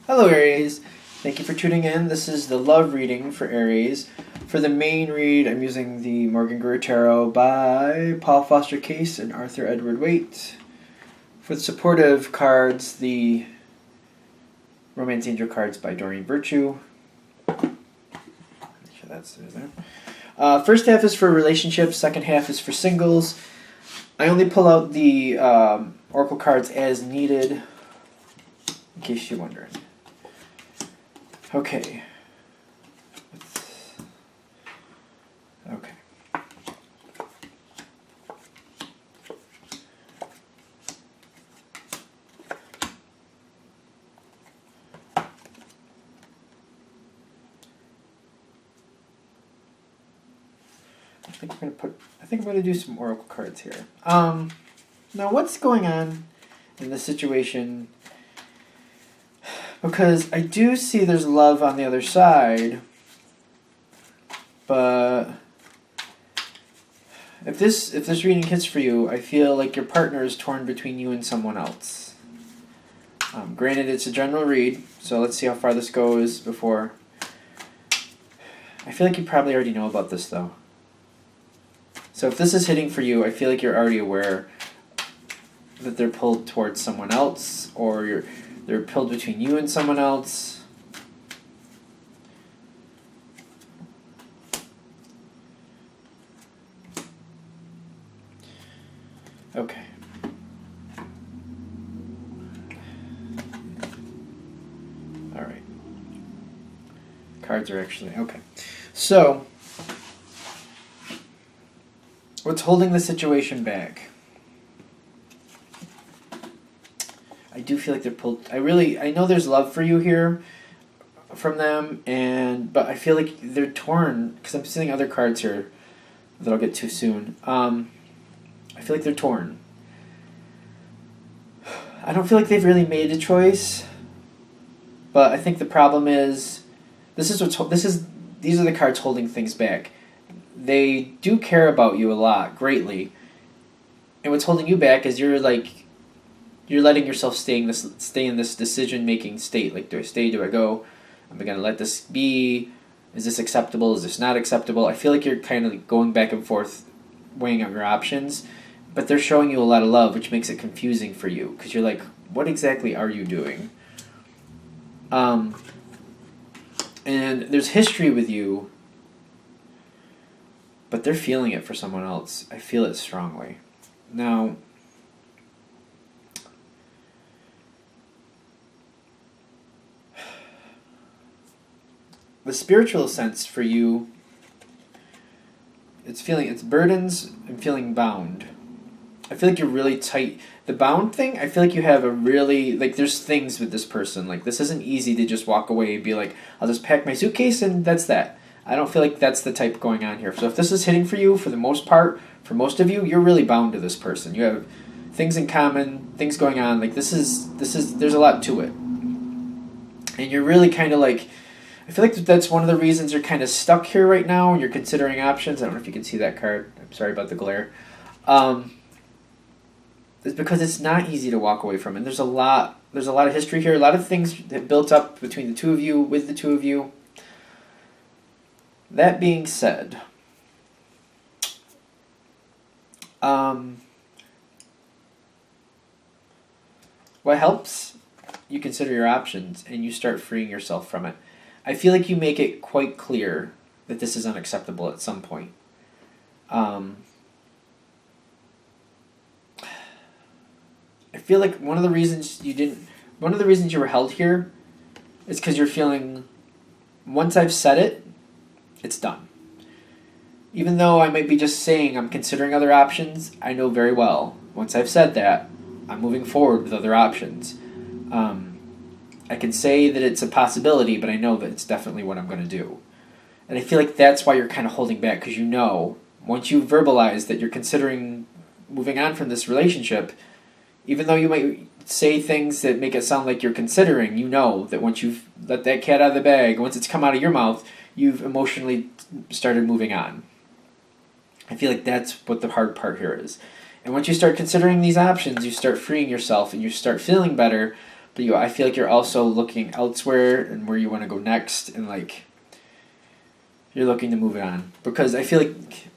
Hello Aries, thank you for tuning in. This is the love reading for Aries. For the main read, I'm using the Morgan Greer Tarot by Paul Foster Case and Arthur Edward Waite. For the supportive cards, the Romance Angel cards by Doreen Virtue. Make sure that's there. First half is for relationships, second half is for singles. I only pull out the Oracle cards as needed, in case you're wondering. Okay. Okay. I think I'm gonna do some oracle cards here. Now what's going on in this situation? Because I do see there's love on the other side, but if this reading hits for you, I feel like your partner is torn between you and someone else. Granted, it's a general read, so let's see how far this goes before. I feel like you probably already know about this, though. So if this is hitting for you, I feel like you're already aware that they're pulled towards someone else, or they're pulled between you and someone else. Okay. All right. Cards are actually okay. So, what's holding the situation back? I do feel like they're pulled. I know there's love for you here from them, but I feel like they're torn because I'm seeing other cards here that I'll get to soon. I feel like they're torn. I don't feel like they've really made a choice, but I think the problem is these are the cards holding things back. They do care about you a lot, greatly, and what's holding you back is you're letting yourself stay in this decision-making state. Like, do I stay? Do I go? Am I going to let this be? Is this acceptable? Is this not acceptable? I feel like you're kind of going back and forth, weighing out your options, but they're showing you a lot of love, which makes it confusing for you, because you're like, what exactly are you doing? And there's history with you, but they're feeling it for someone else. I feel it strongly. Now, the spiritual sense for you, it's burdens and feeling bound. I feel like you're really tight. The bound thing, I feel like you have there's things with this person. Like, this isn't easy to just walk away and be like, I'll just pack my suitcase and that's that. I don't feel like that's the type going on here. So if this is hitting for you, for the most part, for most of you, you're really bound to this person. You have things in common, things going on. Like, there's a lot to it. And you're really kind of like, I feel like that's one of the reasons you're kind of stuck here right now and you're considering options. I don't know if you can see that card. I'm sorry about the glare. It's because it's not easy to walk away from it. There's a lot of history here, a lot of things that built up between the two of you, with the two of you. That being said, what helps, you consider your options and you start freeing yourself from it. I feel like you make it quite clear that this is unacceptable at some point. I feel like one of the reasons you were held here is because you're feeling, once I've said it, it's done. Even though I might be just saying I'm considering other options, I know very well, once I've said that, I'm moving forward with other options. I can say that it's a possibility, but I know that it's definitely what I'm going to do. And I feel like that's why you're kind of holding back, because you know, once you verbalize that you're considering moving on from this relationship, even though you might say things that make it sound like you're considering, you know that once you've let that cat out of the bag, once it's come out of your mouth, you've emotionally started moving on. I feel like that's what the hard part here is. And once you start considering these options, you start freeing yourself and you start feeling better, But I feel like you're also looking elsewhere and where you want to go next, and like you're looking to move it on, because I feel like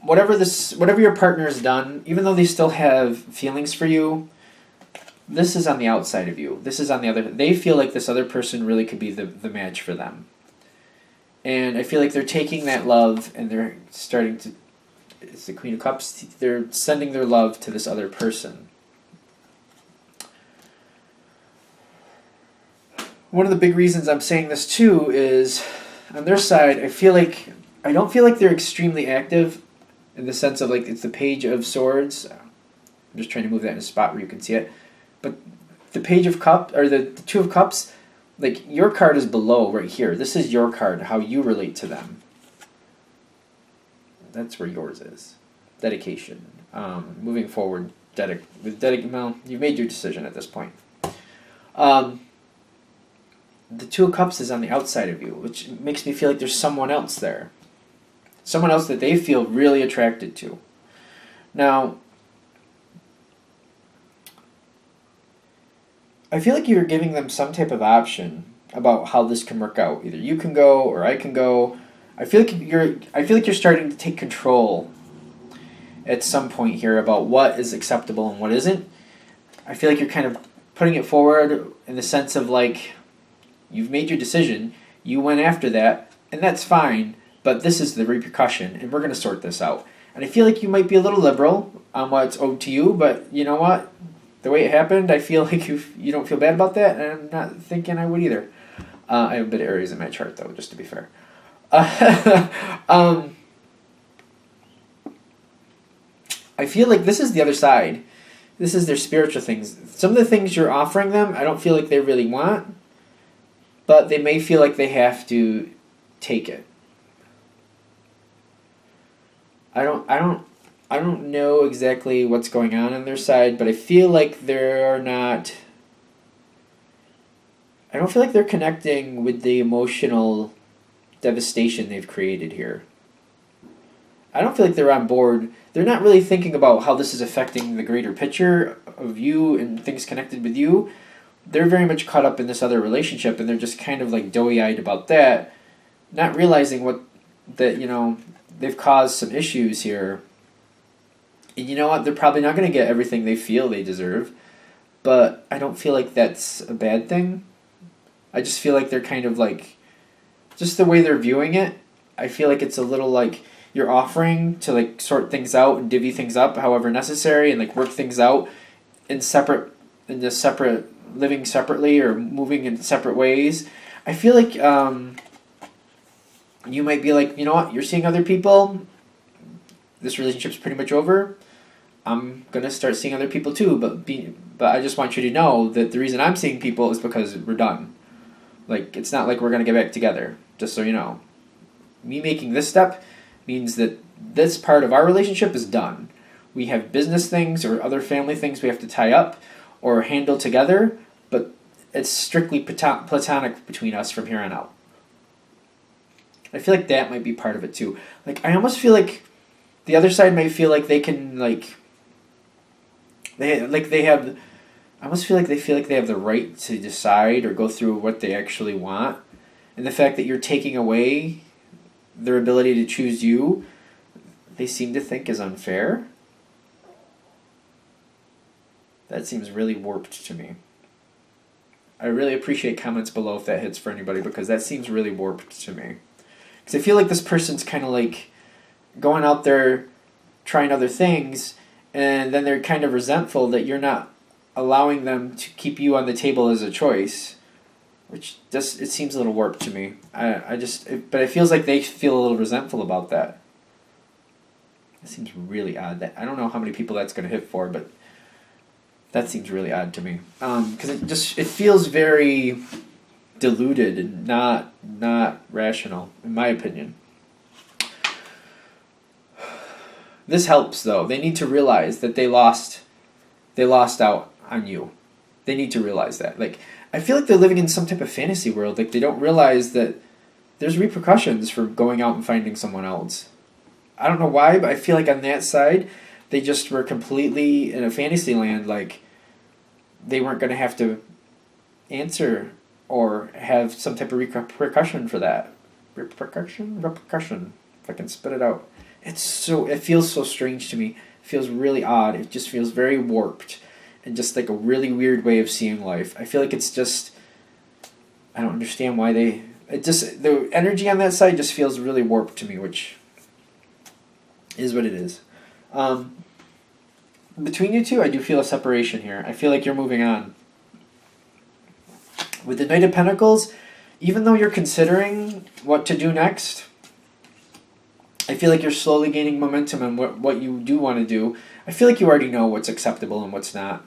whatever your partner has done, even though they still have feelings for you, this is on the outside of you. This is on the other. They feel like this other person really could be the match for them, and I feel like they're taking that love and they're starting to. It's the Queen of Cups. They're sending their love to this other person. One of the big reasons I'm saying this too is, on their side, I don't feel like they're extremely active, in the sense of like it's the Page of Swords. I'm just trying to move that in a spot where you can see it. But the Page of Cups, or the Two of Cups, like your card is below right here. This is your card, how you relate to them. That's where yours is. Dedication. Moving forward, well, you've made your decision at this point. The Two of Cups is on the outside of you, which makes me feel like there's someone else there. Someone else that they feel really attracted to. Now, I feel like you're giving them some type of option about how this can work out. Either you can go or I can go. I feel like you're starting to take control at some point here about what is acceptable and what isn't. I feel like you're kind of putting it forward in the sense of like, you've made your decision, you went after that, and that's fine, but this is the repercussion, and we're going to sort this out. And I feel like you might be a little liberal on what's owed to you, but you know what? The way it happened, I feel like you don't feel bad about that, and I'm not thinking I would either. I have a bit of Aries in my chart, though, just to be fair. I feel like this is the other side. This is their spiritual things. Some of the things you're offering them, I don't feel like they really want, but they may feel like they have to take it. I don't know exactly what's going on their side, but I feel like they're not. I don't feel like they're connecting with the emotional devastation they've created here. I don't feel like they're on board. They're not really thinking about how this is affecting the greater picture of you and things connected with you. They're very much caught up in this other relationship, and they're just kind of like doughy-eyed about that, not realizing they've caused some issues here. And you know what? They're probably not going to get everything they feel they deserve, but I don't feel like that's a bad thing. I just feel like they're kind of like, just the way they're viewing it, I feel like it's a little like you're offering to like sort things out and divvy things up however necessary and like work things out in living separately or moving in separate ways. I feel like you might be like, you know what, you're seeing other people, this relationship's pretty much over, I'm going to start seeing other people too, but I just want you to know that the reason I'm seeing people is because we're done. Like, it's not like we're going to get back together, just so you know. Me making this step means that this part of our relationship is done. We have business things or other family things we have to tie up or handle together, but it's strictly platonic between us from here on out. I feel like that might be part of it too. Like, I almost feel like the other side might feel like they can I almost feel like they have the right to decide or go through what they actually want. And the fact that you're taking away their ability to choose you, they seem to think is unfair. That seems really warped to me. I really appreciate comments below if that hits for anybody, because that seems really warped to me. Because I feel like this person's kind of like going out there trying other things, and then they're kind of resentful that you're not allowing them to keep you on the table as a choice, which just, it seems a little warped to me. But it feels like they feel a little resentful about that. It seems really odd. I don't know how many people that's going to hit for, but that seems really odd to me. Because it feels very diluted and not rational, in my opinion. This helps, though. They need to realize that they lost out on you. They need to realize that. Like, I feel like they're living in some type of fantasy world. Like, they don't realize that there's repercussions for going out and finding someone else. I don't know why, but I feel like on that side, they just were completely in a fantasy land. Like, they weren't going to have to answer or have some type of repercussion for that. Repercussion. If I can spit it out. It feels so strange to me. It feels really odd. It just feels very warped and just like a really weird way of seeing life. I feel like it's just, I don't understand why the energy on that side just feels really warped to me, which is what it is. Between you two, I do feel a separation here. I feel like you're moving on. With the Knight of Pentacles, even though you're considering what to do next, I feel like you're slowly gaining momentum on what you do want to do. I feel like you already know what's acceptable and what's not.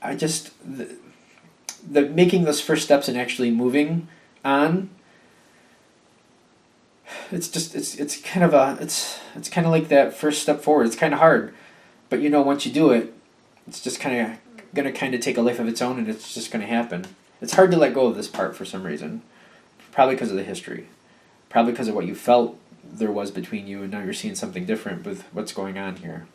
I just, the making those first steps and actually moving on, it's kind of like that first step forward. It's kind of hard, but once you do it, it's just kind of take a life of its own, and it's just going to happen. It's hard to let go of this part for some reason, probably because of the history, probably because of what you felt there was between you, and now you're seeing something different with what's going on here.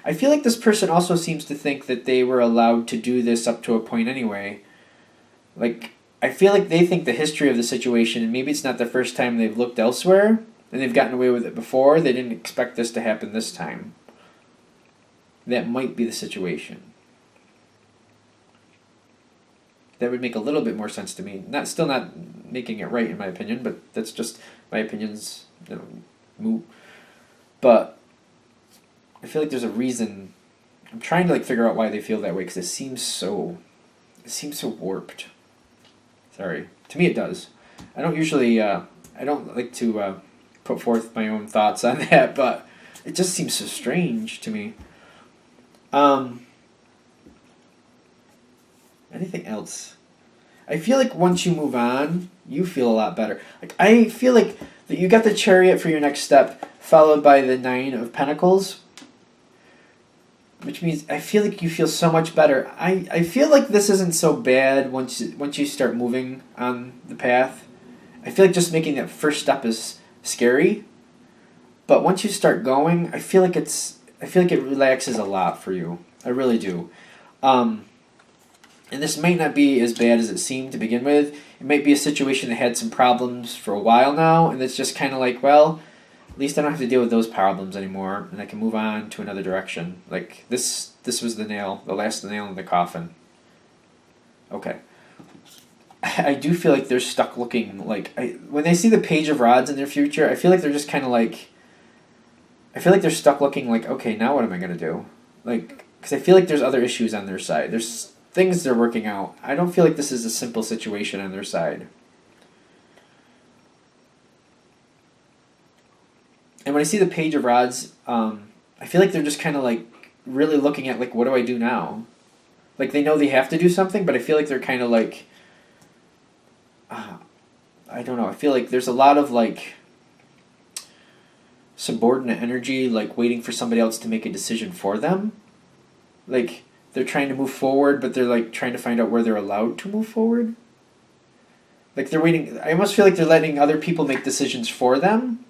I feel like this person also seems to think that they were allowed to do this up to a point anyway. Like, I feel like they think the history of the situation, and maybe it's not the first time they've looked elsewhere, and they've gotten away with it before, they didn't expect this to happen this time. That might be the situation. That would make a little bit more sense to me. Still not making it right in my opinion, but that's just my opinions. But I feel like there's a reason. I'm trying to figure out why they feel that way, because it seems so warped. Sorry, to me it does. I don't usually. I don't like to put forth my own thoughts on that, but it just seems so strange to me. Anything else? I feel like once you move on, you feel a lot better. I feel like that you got the Chariot for your next step, followed by the Nine of Pentacles, which means I feel like you feel so much better. I feel like this isn't so bad once you start moving on the path. I feel like just making that first step is scary, but once you start going, I feel like it relaxes a lot for you. I really do. And this might not be as bad as it seemed to begin with. It might be a situation that had some problems for a while now, and it's just kind of like, well, at least I don't have to deal with those problems anymore, and I can move on to another direction. Like, this was the last nail in the coffin. Okay. I do feel like they're stuck looking when they see the Page of Rods in their future, I feel like they're just kind of I feel like they're stuck looking okay, now what am I going to do? Because I feel like there's other issues on their side. There's things they're working out. I don't feel like this is a simple situation on their side. And when I see the Page of Rods, I feel like they're just kind of really looking at what do I do now? They know they have to do something, but I feel like they're kind of I don't know. I feel like there's a lot of subordinate energy, waiting for somebody else to make a decision for them. They're trying to move forward, but they're trying to find out where they're allowed to move forward. They're waiting. I almost feel like they're letting other people make decisions for them,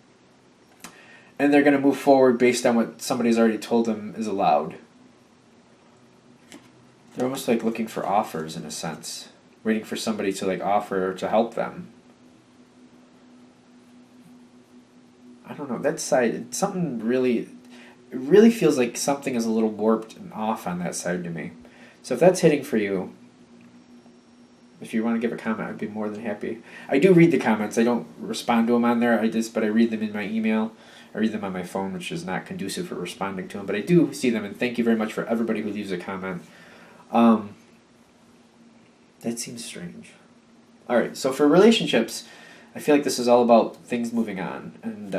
and they're going to move forward based on what somebody's already told them is allowed. They're almost looking for offers in a sense, waiting for somebody to offer to help them. I don't know, that side, something really, it really feels like something is a little warped and off on that side to me. So if that's hitting for you, if you want to give a comment, I'd be more than happy. I do read the comments. I don't respond to them on there. But I read them in my email. I read them on my phone, which is not conducive for responding to them. But I do see them, and thank you very much for everybody who leaves a comment. That seems strange. All right, so for relationships, I feel like this is all about things moving on, and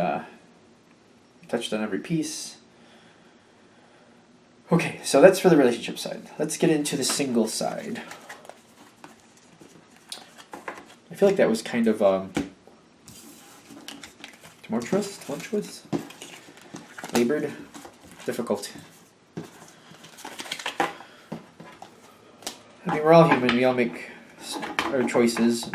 touched on every piece. Okay, so that's for the relationship side. Let's get into the single side. I feel like that was kind of tumultuous, labored, difficult. I mean, we're all human. We all make our choices.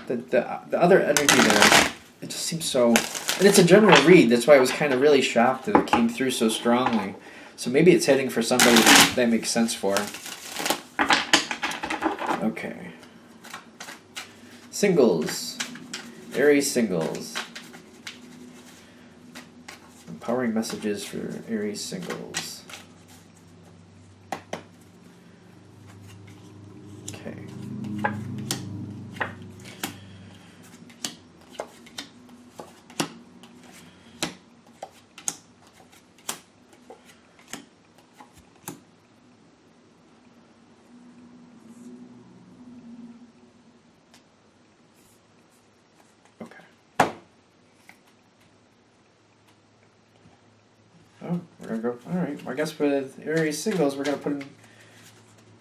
The other energy there, it just seems so... And it's a general read. That's why I was kind of really shocked that it came through so strongly. So maybe it's hitting for somebody that makes sense for. Okay. Singles. Aries singles. Empowering messages for Aries singles. Okay. Oh, we're gonna go. All right. I guess with Aries singles, we're gonna put in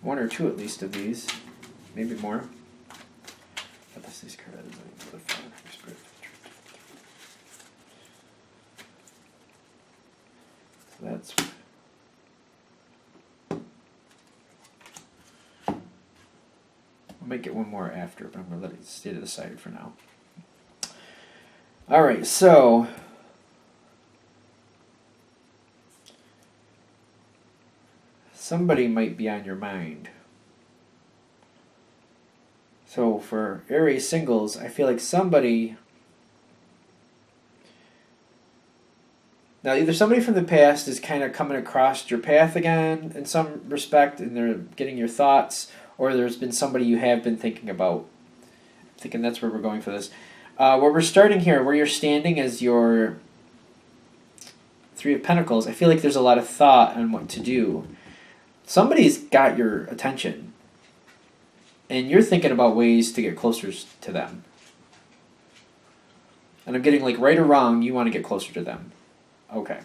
one or two at least of these, maybe more. But these cards. So that's. I'll make it one more after, but I'm gonna let it stay to the side for now. All right. So. Somebody might be on your mind. So for Aries singles, I feel like somebody... Now, either somebody from the past is kind of coming across your path again in some respect, and they're getting your thoughts, or there's been somebody you have been thinking about. I'm thinking that's where we're going for this. Where we're starting here, where you're standing as your Three of Pentacles, I feel like there's a lot of thought on what to do. Somebody's got your attention, and you're thinking about ways to get closer to them. And I'm getting like right or wrong, you want to get closer to them. Okay.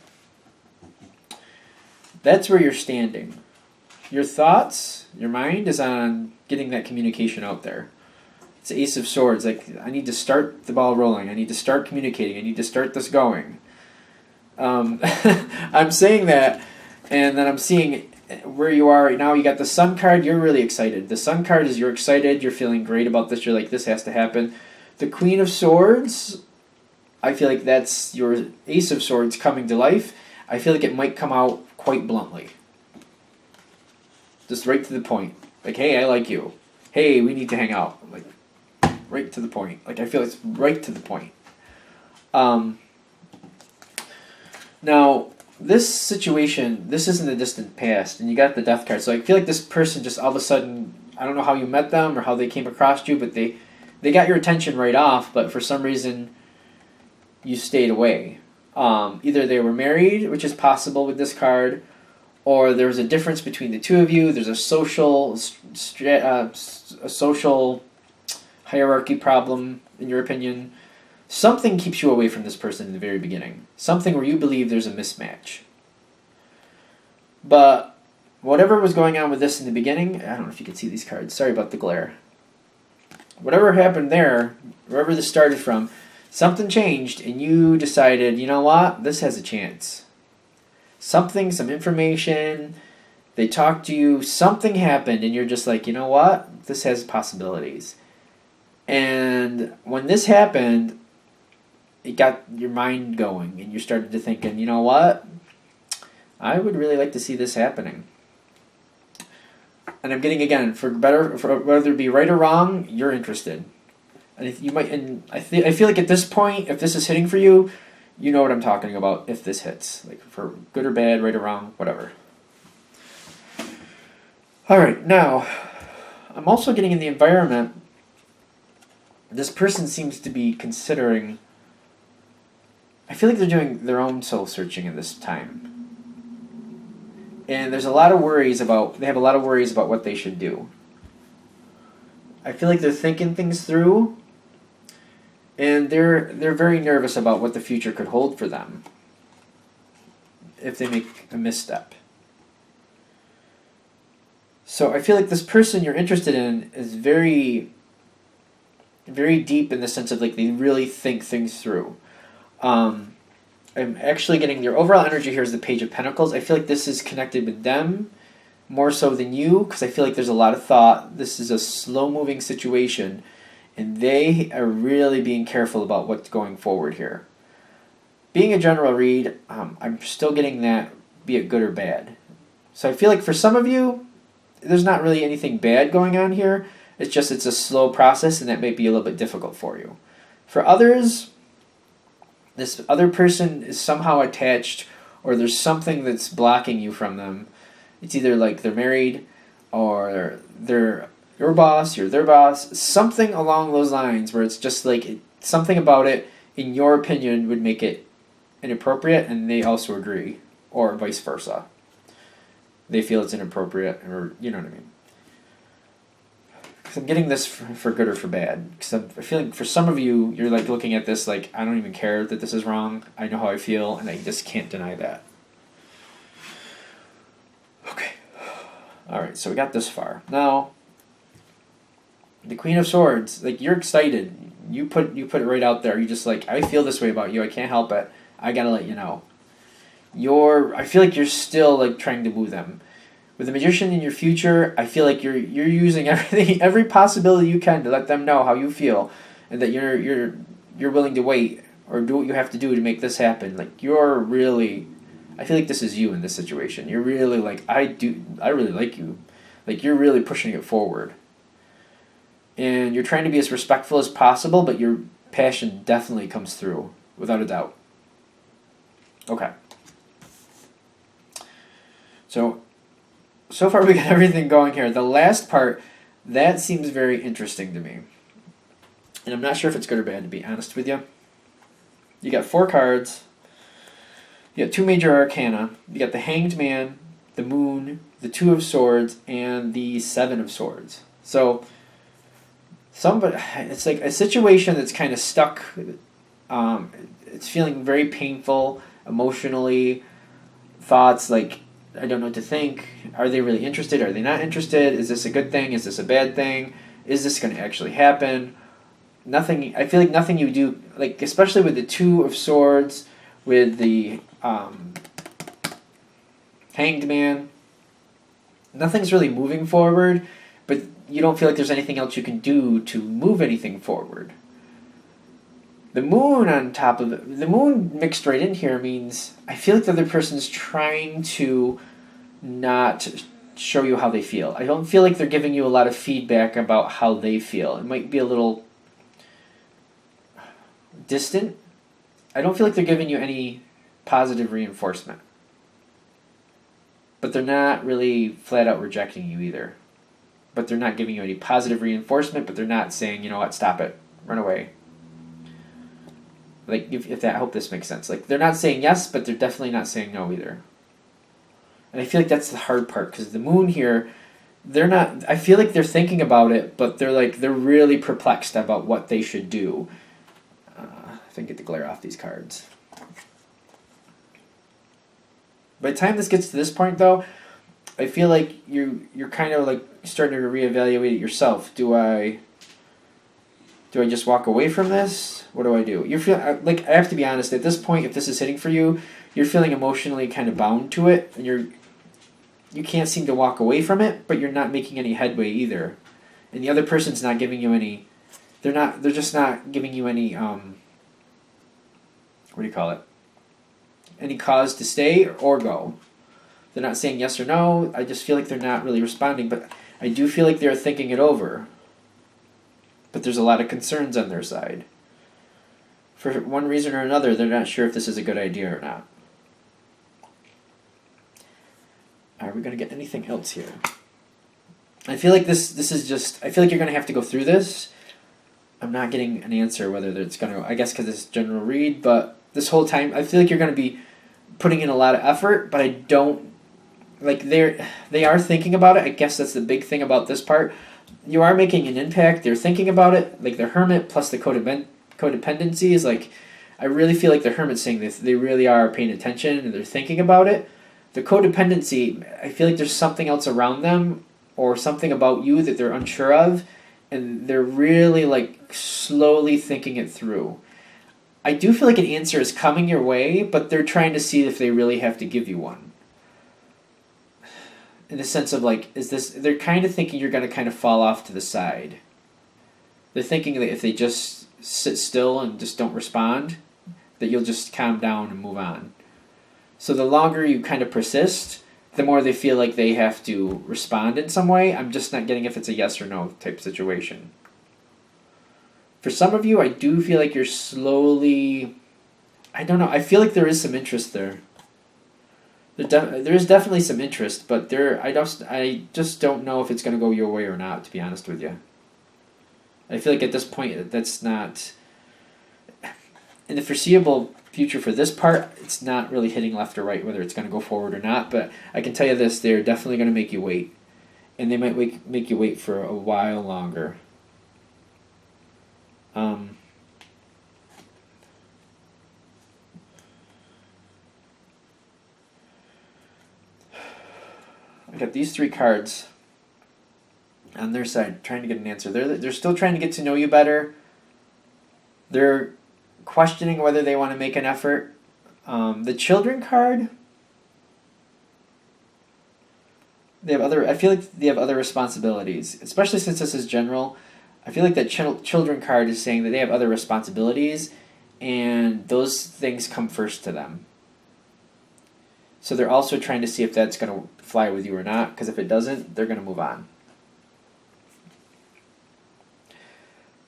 That's where you're standing. Your thoughts, your mind is on getting that communication out there. It's Ace of Swords. Like, I need to start the ball rolling. I need to start communicating. I need to start this going. I'm saying that, and then I'm seeing where you are right now. You got the Sun card. You're really excited. The Sun card is you're excited. You're feeling great about this. You're like, this has to happen. The Queen of Swords, I feel like that's your Ace of Swords coming to life. I feel like it might come out quite bluntly. Just right to the point. Like, hey, I like you. Hey, we need to hang out. Like, right to the point. Like, I feel it's right to the point. Now, this situation, this isn't a distant past, and you got the Death card. So I feel like this person just all of a sudden, I don't know how you met them or how they came across you, but they got your attention right off, but for some reason you stayed away. Either they were married, which is possible with this card, or there was a difference between the two of you. There's a social hierarchy problem, in your opinion. Something keeps you away from this person in the very beginning. Something where you believe there's a mismatch. But whatever was going on with this in the beginning, I don't know if you can see these cards. Sorry about the glare. Whatever happened there, wherever this started from, something changed and you decided, you know what, this has a chance. Something, some information, they talked to you, something happened and you're just like, you know what, this has possibilities. And when this happened, it got your mind going and you started to thinking, you know what, I would really like to see this happening. And I'm getting, again, for whether it be right or wrong, you're interested. And if you might, and I feel like at this point, if this is hitting for you, you know what I'm talking about. If this hits, like for good or bad, right or wrong, whatever. All right, now I'm also getting in the environment. This person seems to be considering. I feel like they're doing their own soul searching at this time. And there's a lot of worries about, they have a lot of worries about what they should do. I feel like they're thinking things through, and they're very nervous about what the future could hold for them if they make a misstep. So I feel like this person you're interested in is very, very deep in the sense of like they really think things through. I'm actually getting your overall energy here is the Page of Pentacles. I feel like this is connected with them more so than you, because I feel like there's a lot of thought. This is a slow-moving situation, and they are really being careful about what's going forward here. Being a general read, I'm still getting that be it good or bad. So I feel like for some of you, there's not really anything bad going on here. It's just it's a slow process, and that may be a little bit difficult for you. For others, this other person is somehow attached, or there's something that's blocking you from them. It's either like they're married, or they're your boss, you're their boss, something along those lines where it's just like something about it, in your opinion, would make it inappropriate, and they also agree, or vice versa. They feel it's inappropriate, or you know what I mean. Because I'm getting this for good or for bad. Because I'm feeling for some of you, you're like looking at this like, I don't even care that this is wrong. I know how I feel, and I just can't deny that. Okay. All right, so we got this far. Now, the Queen of Swords, like you're excited. You put it right out there. You're just like, I feel this way about you. I can't help it. I gotta let you know. I feel like you're still like trying to woo them. With the Magician in your future, I feel like you're using every possibility you can to let them know how you feel, and that you're willing to wait or do what you have to do to make this happen. Like you're really, I feel like this is you in this situation. You're really like I really like you, like you're really pushing it forward, and you're trying to be as respectful as possible, but your passion definitely comes through without a doubt. Okay. So far we got everything going here. The last part, that seems very interesting to me. And I'm not sure if it's good or bad, to be honest with you. You got 4 cards. You got 2 major arcana. You got the Hanged Man, the Moon, the 2 of Swords, and the 7 of Swords. So, it's like a situation that's kind of stuck. It's feeling very painful, emotionally. Thoughts like, I don't know what to think. Are they really interested? Are they not interested? Is this a good thing? Is this a bad thing? Is this going to actually happen? Nothing. I feel like nothing you do, like especially with the 2 of Swords, with the Hanged Man, nothing's really moving forward, but you don't feel like there's anything else you can do to move anything forward. The Moon on top of it, the Moon mixed right in here means I feel like the other person's trying to not show you how they feel. I don't feel like they're giving you a lot of feedback about how they feel. It might be a little distant. I don't feel like they're giving you any positive reinforcement. But they're not really flat out rejecting you either. But they're not giving you any positive reinforcement, but they're not saying, you know what, stop it, run away. Like, if that, I hope this makes sense. Like, they're not saying yes, but they're definitely not saying no either. And I feel like that's the hard part, because the Moon here, they're not, I feel like they're thinking about it, but they're really perplexed about what they should do. If I can get the glare off these cards. By the time this gets to this point, though, I feel like you're kind of like starting to reevaluate it yourself. Do I just walk away from this? What do I do? You're feeling like, I have to be honest, at this point, if this is hitting for you, you're feeling emotionally kind of bound to it, and you can't seem to walk away from it, but you're not making any headway either. And the other person's not giving you any, they're just not giving you any, what do you call it? Any cause to stay or go. They're not saying yes or no. I just feel like they're not really responding, but I do feel like they're thinking it over. But there's a lot of concerns on their side. For one reason or another, they're not sure if this is a good idea or not. Are we going to get anything else here? I feel like this is just, I feel like you're going to have to go through this. I'm not getting an answer whether it's going to, I guess because it's general read, but this whole time, I feel like you're going to be putting in a lot of effort, but I don't, like they are thinking about it. I guess that's the big thing about this part. You are making an impact. They're thinking about it. Like the Hermit plus the codependency is like, I really feel like the Hermit's saying this. They really are paying attention and they're thinking about it. The codependency, I feel like there's something else around them or something about you that they're unsure of, and they're really like slowly thinking it through. I do feel like an answer is coming your way, but they're trying to see if they really have to give you one. In the sense of like, they're kind of thinking you're going to kind of fall off to the side. They're thinking that if they just sit still and just don't respond, that you'll just calm down and move on. So the longer you kind of persist, the more they feel like they have to respond in some way. I'm just not getting if it's a yes or no type situation. For some of you, I do feel like you're slowly... I don't know. I feel like there is some interest there. There is definitely some interest, but I just don't know if it's going to go your way or not, to be honest with you. I feel like at this point, that's not... In the foreseeable future for this part, it's not really hitting left or right, whether it's going to go forward or not, but I can tell you this, they're definitely going to make you wait. And they might make you wait for a while longer. I got these 3 cards on their side trying to get an answer. They're still trying to get to know you better. They're questioning whether they want to make an effort. The children card, I feel like they have other responsibilities, especially since this is general. I feel like that children card is saying that they have other responsibilities and those things come first to them. So they're also trying to see if that's going to fly with you or not, because if it doesn't, they're going to move on.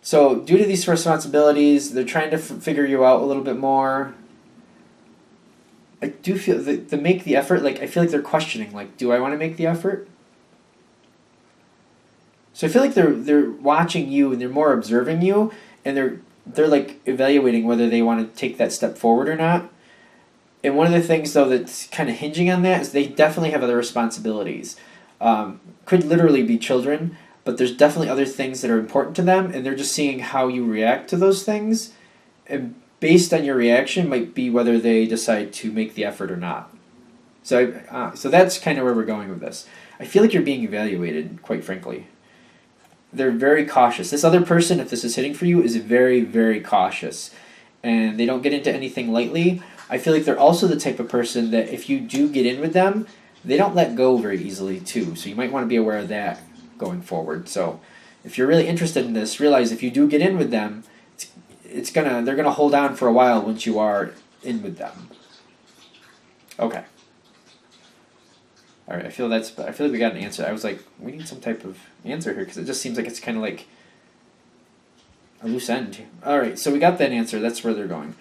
So due to these responsibilities, they're trying to figure you out a little bit more. I do feel that to make the effort, like I feel like they're questioning, like, do I want to make the effort? So I feel like they're watching you and they're more observing you, and they're like evaluating whether they want to take that step forward or not. And one of the things though that's kind of hinging on that is they definitely have other responsibilities. Could literally be children, but there's definitely other things that are important to them, and they're just seeing how you react to those things, and based on your reaction might be whether they decide to make the effort or not. So that's kind of where we're going with this. I feel like you're being evaluated, quite frankly. They're very cautious. This other person, if this is hitting for you, is very, very cautious, and they don't get into anything lightly. I feel like they're also the type of person that if you do get in with them, they don't let go very easily too. So you might want to be aware of that going forward. So if you're really interested in this, realize if you do get in with them, they're gonna hold on for a while once you are in with them. Okay. All right. I feel like we got an answer. I was like, we need some type of answer here because it just seems like it's kind of like a loose end. All right. So we got that answer. That's where they're going.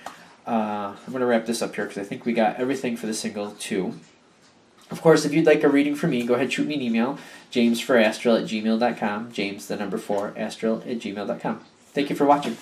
I'm going to wrap this up here because I think we got everything for the single 2. Of course, if you'd like a reading from me, go ahead, shoot me an email, jamesforastral@gmail.com, james4astral@gmail.com. Thank you for watching.